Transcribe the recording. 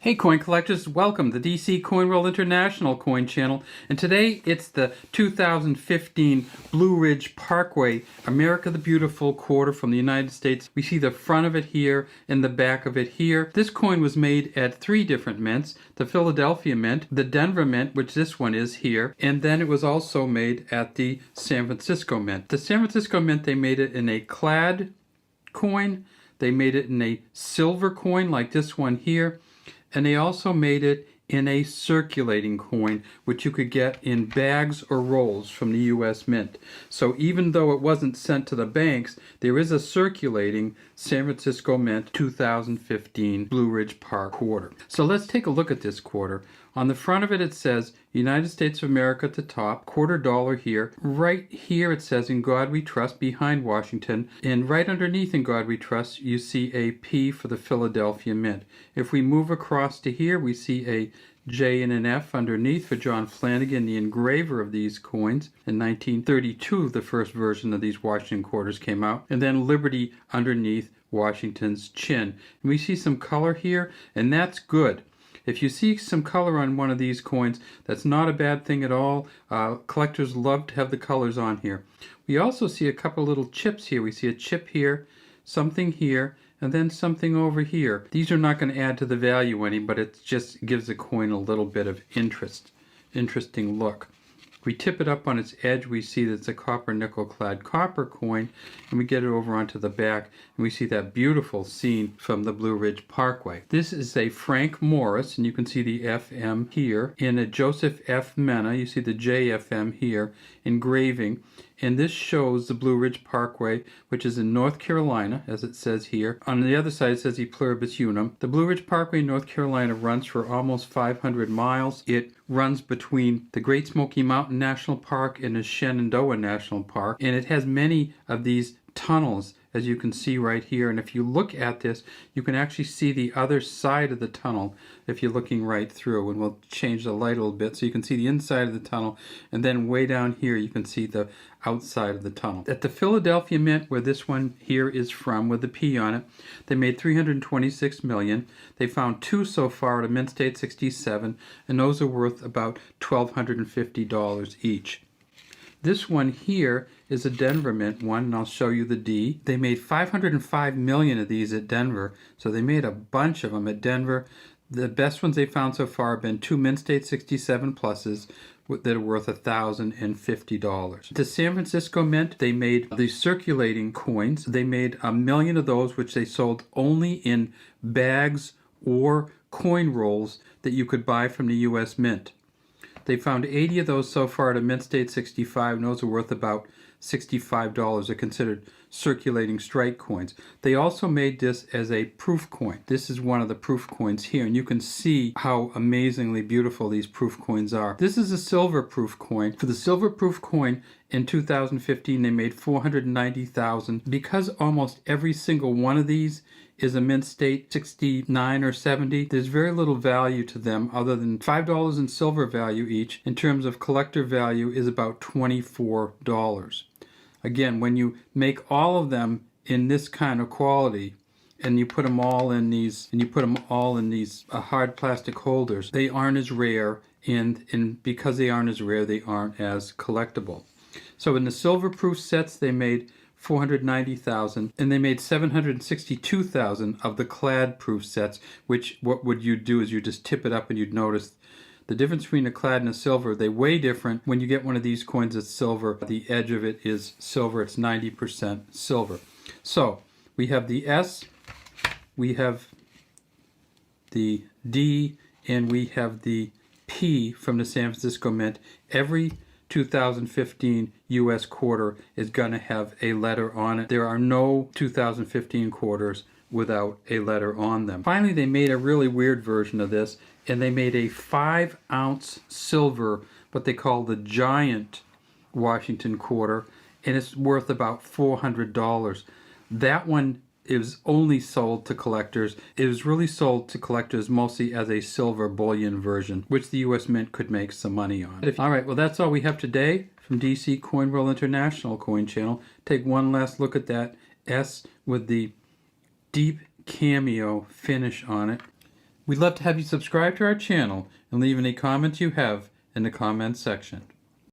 Hey coin collectors, welcome to the DC Coin World International coin channel, and today it's the 2015 Blue Ridge Parkway America the Beautiful quarter from the United States. We see the front of it here and the back of it here. This coin was made at three different mints: the Philadelphia Mint, the Denver Mint, which this one is here, and then it was also made at the San Francisco Mint. The San Francisco Mint, they made it in a clad coin, they made it in a silver coin like this one here, and they also made it in a circulating coin, which you could get in bags or rolls from the U.S. Mint. So even though it wasn't sent to the banks, there is a circulating San Francisco Mint 2015 Blue Ridge Park quarter. So let's take a look at this quarter. On the front of it, it says United States of America at the top, $quarter here. Right here it says In God We Trust behind Washington, and right underneath In God We Trust you see a P for the Philadelphia Mint. If we move across to here, we see a J and an F underneath for John Flanagan, the engraver of these coins. In 1932, the first version of these Washington quarters came out, and then Liberty underneath Washington's chin. And we see some color here, and that's good. If you see some color on one of these coins, that's not a bad thing at all. Collectors love to have the colors on here. We also see a couple little chips here. We see a chip here, something here, and then something over here. These are not going to add to the value any, but it just gives the coin a little bit of interesting look. We tip it up on its edge, we see that it's a copper nickel clad copper coin, and we get it over onto the back, and we see that beautiful scene from the Blue Ridge Parkway. This is a Frank Morris, and you can see the FM here. In a Joseph F. Mena, you see the JFM here, engraving, and this shows the Blue Ridge Parkway, which is in North Carolina, as it says here. On the other side it says E Pluribus Unum. The Blue Ridge Parkway in North Carolina runs for almost 500 miles. It runs between the Great Smoky Mountain National Park and the Shenandoah National Park, and it has many of these tunnels, as you can see right here. And if you look at this, you can actually see the other side of the tunnel if you're looking right through. And we'll change the light a little bit so you can see the inside of the tunnel, and then way down here you can see the outside of the tunnel. At the Philadelphia Mint, where this one here is from with the P on it, they made 326 million. They found two so far at a Mint State 67, and those are worth about $1,250 each. This one here is a Denver Mint one, and I'll show you the D. They made 505 million of these at Denver, so they made a bunch of them at Denver. The best ones they found so far have been two Mint State 67 pluses that are worth $1,050. The San Francisco Mint, they made the circulating coins. They made 1 million of those, which they sold only in bags or coin rolls that you could buy from the U.S. Mint. They found 80 of those so far at a Mint State 65, and those are worth about $65. They're considered circulating strike coins. They also made this as a proof coin. This is one of the proof coins here, and you can see how amazingly beautiful these proof coins are. This is a silver proof coin. For the silver proof coin in 2015, they made 490,000. Because almost every single one of these is a Mint State 69 or 70, there's very little value to them other than $5 in silver value each. In terms of collector value is about $24. Again, when you make all of them in this kind of quality, and you put them all in these, hard plastic holders, they aren't as rare, and because they aren't as rare, they aren't as collectible. So in the silver proof sets, they made 490,000, and they made 762,000 of the clad proof sets, which what would you do is you just tip it up and you'd notice the difference between a clad and a silver. They weigh different. When you get one of these coins that's silver, the edge of it is silver. It's 90% silver. So we have the S, we have the D, and we have the P from the San Francisco Mint. Every 2015 U.S. quarter is going to have a letter on it. There are no 2015 quarters without a letter on them. Finally, they made a really weird version of this, and they made a 5-ounce silver, what they call the giant Washington quarter, and it's worth about $400. That one is only sold to collectors. It was really sold to collectors mostly as a silver bullion version, which the U.S. Mint could make some money on. All right, well, that's all we have today from DC Coin World International Coin Channel. Take one last look at that S with the deep cameo finish on it. We'd love to have you subscribe to our channel and leave any comments you have in the comments section.